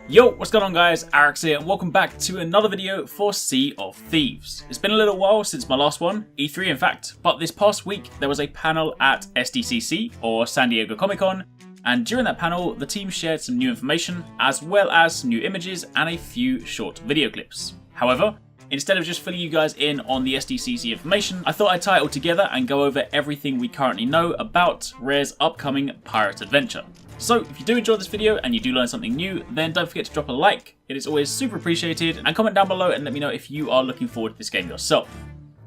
Yo, what's going on guys, Alex here and welcome back to another video for Sea of Thieves. It's been a little while since my last one, E3 in fact, but this past week there was a panel at SDCC, or San Diego Comic-Con, and during that panel the team shared some new information, as well as some new images and a few short video clips. However, instead of just filling you guys in on the SDCC information, I thought I'd tie it all together and go over everything we currently know about Rare's upcoming pirate adventure. So if you do enjoy this video and you do learn something new, then don't forget to drop a like, it is always super appreciated, and comment down below and let me know if you are looking forward to this game yourself.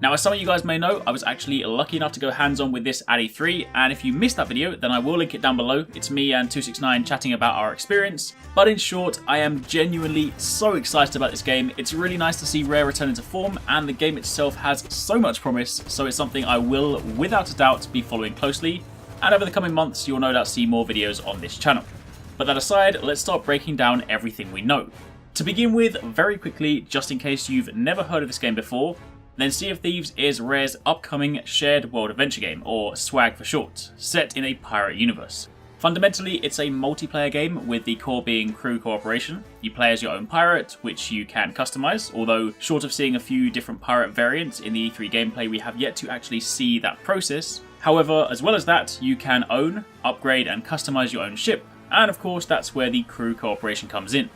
Now, as some of you guys may know, I was actually lucky enough to go hands-on with this at E3, and if you missed that video, then I will link it down below. It's me and 269 chatting about our experience. But in short, I am genuinely so excited about this game. It's really nice to see Rare return into form, and the game itself has so much promise, so it's something I will, without a doubt, be following closely. And over the coming months, you'll no doubt see more videos on this channel. But that aside, let's start breaking down everything we know. To begin with, very quickly, just in case you've never heard of this game before, then Sea of Thieves is Rare's upcoming shared world adventure game, or SWAG for short, set in a pirate universe. Fundamentally, it's a multiplayer game with the core being crew cooperation. You play as your own pirate, which you can customize, although short of seeing a few different pirate variants in the E3 gameplay, we have yet to actually see that process. However, as well as that, you can own, upgrade and customize your own ship, and of course that's where the crew cooperation comes in.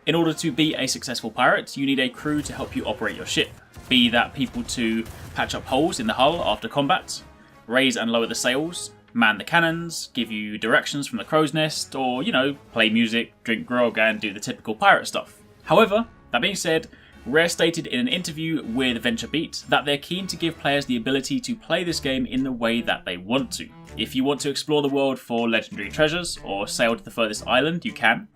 In order to be a successful pirate, you need a crew to help you operate your ship, be that people to patch up holes in the hull after combat, raise and lower the sails, man the cannons, give you directions from the crow's nest, or, you know, play music, drink grog and do the typical pirate stuff. However, that being said, Rare stated in an interview with VentureBeat that they're keen to give players the ability to play this game in the way that they want to. If you want to explore the world for legendary treasures or sail to the furthest island, you can.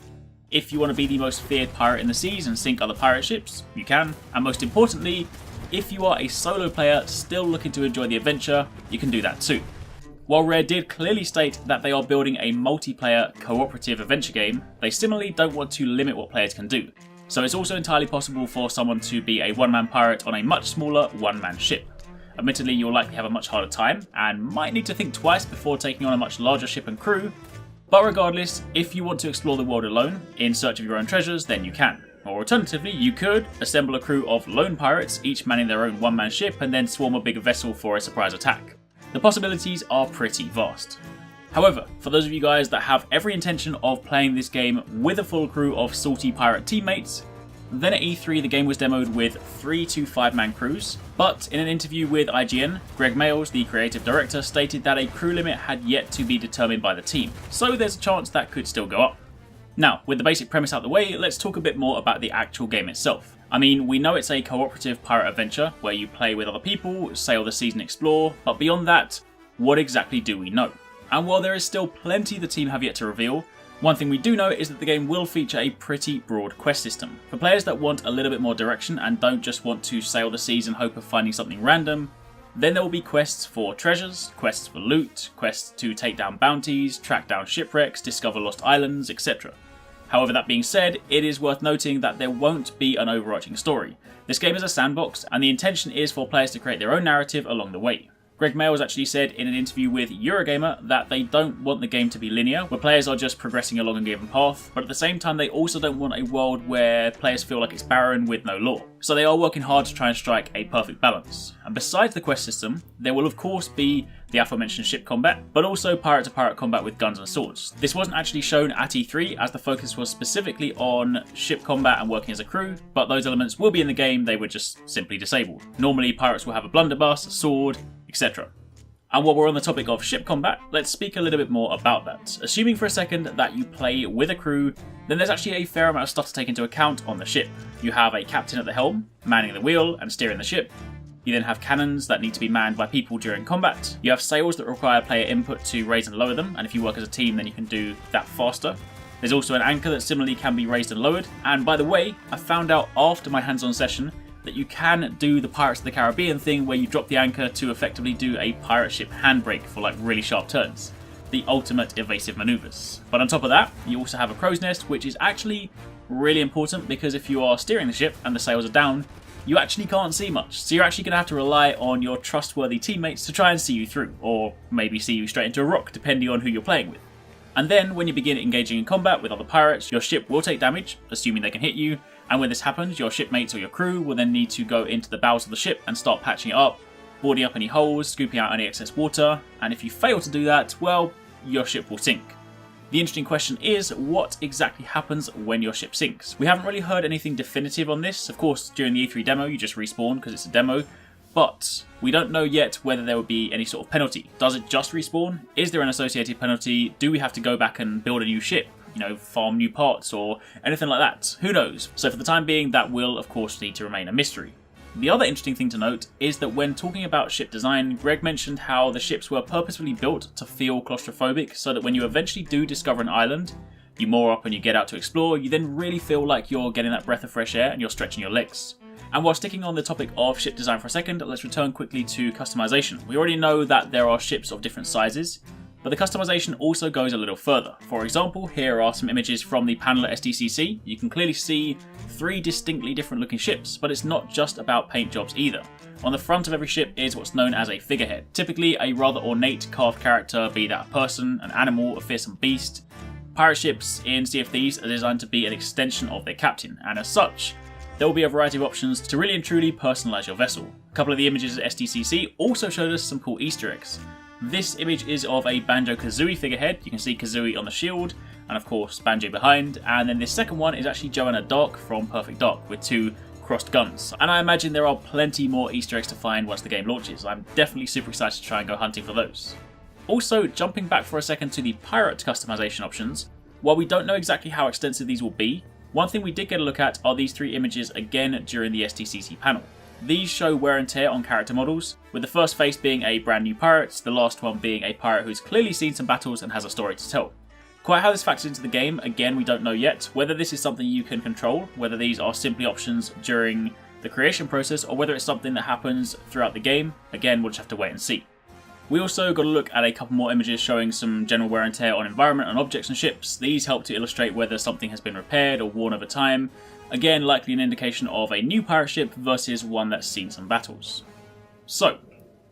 If you want to be the most feared pirate in the seas and sink other pirate ships, you can. And most importantly, if you are a solo player still looking to enjoy the adventure, you can do that too. While Rare did clearly state that they are building a multiplayer cooperative adventure game, they similarly don't want to limit what players can do. So it's also entirely possible for someone to be a one-man pirate on a much smaller one-man ship. Admittedly, you'll likely have a much harder time, and might need to think twice before taking on a much larger ship and crew, but regardless, if you want to explore the world alone, in search of your own treasures, then you can. Or alternatively, you could assemble a crew of lone pirates, each manning their own one-man ship, and then swarm a bigger vessel for a surprise attack. The possibilities are pretty vast. However, for those of you guys that have every intention of playing this game with a full crew of salty pirate teammates, then at E3 the game was demoed with 3 to 5 man crews, but in an interview with IGN, Greg Mayles, the creative director, stated that a crew limit had yet to be determined by the team, so there's a chance that could still go up. Now, with the basic premise out the way, let's talk a bit more about the actual game itself. I mean, we know it's a cooperative pirate adventure where you play with other people, sail the seas and explore, but beyond that, what exactly do we know? And while there is still plenty the team have yet to reveal, one thing we do know is that the game will feature a pretty broad quest system. For players that want a little bit more direction and don't just want to sail the seas in hope of finding something random, then there will be quests for treasures, quests for loot, quests to take down bounties, track down shipwrecks, discover lost islands, etc. However, that being said, it is worth noting that there won't be an overarching story. This game is a sandbox, and the intention is for players to create their own narrative along the way. Greg Mayles actually said in an interview with Eurogamer that they don't want the game to be linear, where players are just progressing along a given path, but at the same time they also don't want a world where players feel like it's barren with no lore. So they are working hard to try and strike a perfect balance. And besides the quest system, there will of course be the aforementioned ship combat, but also pirate-to-pirate combat with guns and swords. This wasn't actually shown at E3 as the focus was specifically on ship combat and working as a crew, but those elements will be in the game, they were just simply disabled. Normally pirates will have a blunderbuss, a sword, etc. And while we're on the topic of ship combat, let's speak a little bit more about that. Assuming for a second that you play with a crew, then there's actually a fair amount of stuff to take into account on the ship. You have a captain at the helm, manning the wheel and steering the ship. You then have cannons that need to be manned by people during combat. You have sails that require player input to raise and lower them, and if you work as a team then you can do that faster. There's also an anchor that similarly can be raised and lowered, and by the way, I found out after my hands-on session that you can do the Pirates of the Caribbean thing where you drop the anchor to effectively do a pirate ship handbrake for like really sharp turns. The ultimate evasive maneuvers. But on top of that, you also have a crow's nest, which is actually really important because if you are steering the ship and the sails are down, you actually can't see much. So you're actually going to have to rely on your trustworthy teammates to try and see you through, or maybe see you straight into a rock depending on who you're playing with. And then when you begin engaging in combat with other pirates, your ship will take damage, assuming they can hit you, and when this happens, your shipmates or your crew will then need to go into the bowels of the ship and start patching it up, boarding up any holes, scooping out any excess water, and if you fail to do that, well, your ship will sink. The interesting question is, what exactly happens when your ship sinks? We haven't really heard anything definitive on this. Of course, during the E3 demo, you just respawn because it's a demo, but we don't know yet whether there will be any sort of penalty. Does it just respawn? Is there an associated penalty? Do we have to go back and build a new ship? Farm new parts or anything like that? Who knows? So for the time being, that will, of course, need to remain a mystery. The other interesting thing to note is that when talking about ship design, Greg mentioned how the ships were purposefully built to feel claustrophobic so that when you eventually do discover an island, you moor up and you get out to explore, you then really feel like you're getting that breath of fresh air and you're stretching your legs. And while sticking on the topic of ship design for a second, let's return quickly to customization. We already know that there are ships of different sizes, but the customization also goes a little further. For example, here are some images from the panel at SDCC. You can clearly see 3 distinctly different looking ships, but it's not just about paint jobs either. On the front of every ship is what's known as a figurehead, typically a rather ornate carved character, be that a person, an animal, a fearsome beast. Pirate ships in Sea of Thieves are designed to be an extension of their captain, and as such, there will be a variety of options to really and truly personalise your vessel. A couple of the images at SDCC also showed us some cool Easter eggs. This image is of a Banjo-Kazooie figurehead. You can see Kazooie on the shield, and of course Banjo behind. And then this second one is actually Joanna Dark from Perfect Dark with 2 crossed guns. And I imagine there are plenty more Easter eggs to find once the game launches. I'm definitely super excited to try and go hunting for those. Also, jumping back for a second to the pirate customization options, while we don't know exactly how extensive these will be, one thing we did get a look at are these 3 images again during the SDCC panel. These show wear and tear on character models, with the first face being a brand new pirate, the last one being a pirate who's clearly seen some battles and has a story to tell. Quite how this factors into the game, again, we don't know yet. Whether this is something you can control, whether these are simply options during the creation process, or whether it's something that happens throughout the game, again, we'll just have to wait and see. We also got a look at a couple more images showing some general wear and tear on environment and objects and ships. These help to illustrate whether something has been repaired or worn over time. Again, likely an indication of a new pirate ship versus one that's seen some battles. So,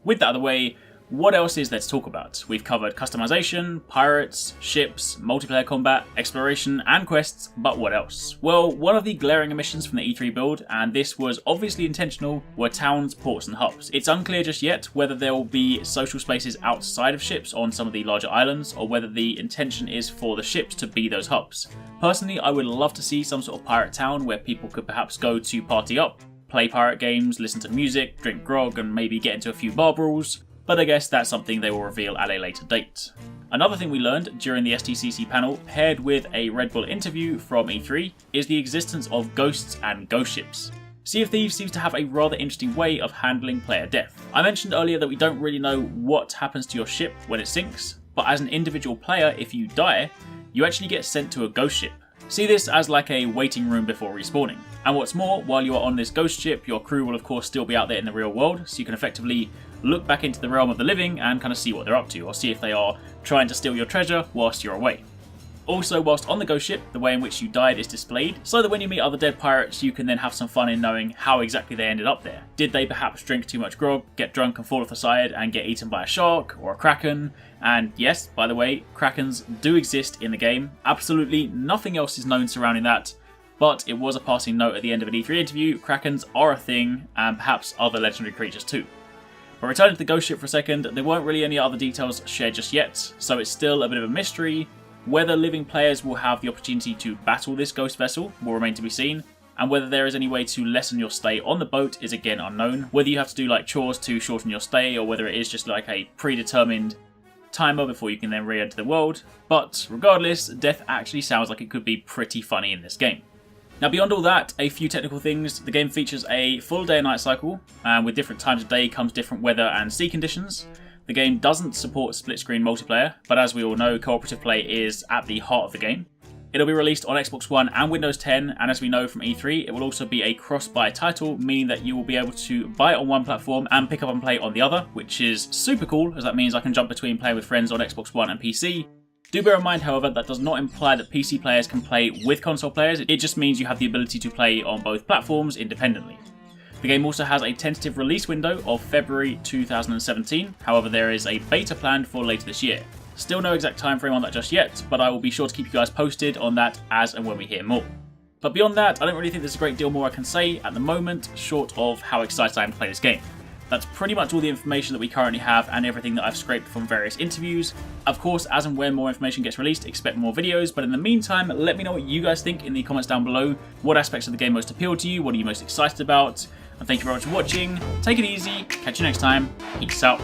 with that out of the way, what else is there to talk about? We've covered customization, pirates, ships, multiplayer combat, exploration, and quests, but what else? Well, one of the glaring omissions from the E3 build, and this was obviously intentional, were towns, ports, and hubs. It's unclear just yet whether there will be social spaces outside of ships on some of the larger islands, or whether the intention is for the ships to be those hubs. Personally, I would love to see some sort of pirate town where people could perhaps go to party up, play pirate games, listen to music, drink grog, and maybe get into a few bar brawls. But I guess that's something they will reveal at a later date. Another thing we learned during the SDCC panel, paired with a Red Bull interview from E3, is the existence of ghosts and ghost ships. Sea of Thieves seems to have a rather interesting way of handling player death. I mentioned earlier that we don't really know what happens to your ship when it sinks, but as an individual player, if you die, you actually get sent to a ghost ship. See this as like a waiting room before respawning. And what's more, while you are on this ghost ship, your crew will of course still be out there in the real world, so you can effectively look back into the realm of the living and kind of see what they're up to, or see if they are trying to steal your treasure whilst you're away. Also, whilst on the ghost ship, the way in which you died is displayed, so that when you meet other dead pirates, you can then have some fun in knowing how exactly they ended up there. Did they perhaps drink too much grog, get drunk and fall off the side and get eaten by a shark or a kraken? And yes, by the way, krakens do exist in the game. Absolutely nothing else is known surrounding that, but it was a passing note at the end of an E3 interview. Krakens are a thing, and perhaps other legendary creatures too. But returning to the ghost ship for a second, there weren't really any other details shared just yet, so it's still a bit of a mystery. Whether living players will have the opportunity to battle this ghost vessel will remain to be seen, and whether there is any way to lessen your stay on the boat is again unknown. Whether you have to do like chores to shorten your stay, or whether it is just like a predetermined timer before you can then re-enter the world. But regardless, death actually sounds like it could be pretty funny in this game. Now beyond all that, a few technical things. The game features a full day and night cycle, and with different times of day comes different weather and sea conditions. The game doesn't support split screen multiplayer, but as we all know, cooperative play is at the heart of the game. It'll be released on Xbox One and Windows 10, and as we know from E3, it will also be a cross-buy title, meaning that you will be able to buy it on one platform and pick up and play on the other, which is super cool, as that means I can jump between playing with friends on Xbox One and PC. Do bear in mind, however, that does not imply that PC players can play with console players. It just means you have the ability to play on both platforms independently. The game also has a tentative release window of February 2017, however there is a beta planned for later this year. Still no exact time frame on that just yet, but I will be sure to keep you guys posted on that as and when we hear more. But beyond that, I don't really think there's a great deal more I can say at the moment, short of how excited I am to play this game. That's pretty much all the information that we currently have and everything that I've scraped from various interviews. Of course, as and when more information gets released, expect more videos, but in the meantime, let me know what you guys think in the comments down below. What aspects of the game most appeal to you? What are you most excited about? And thank you very much for watching. Take it easy. Catch you next time. Peace out.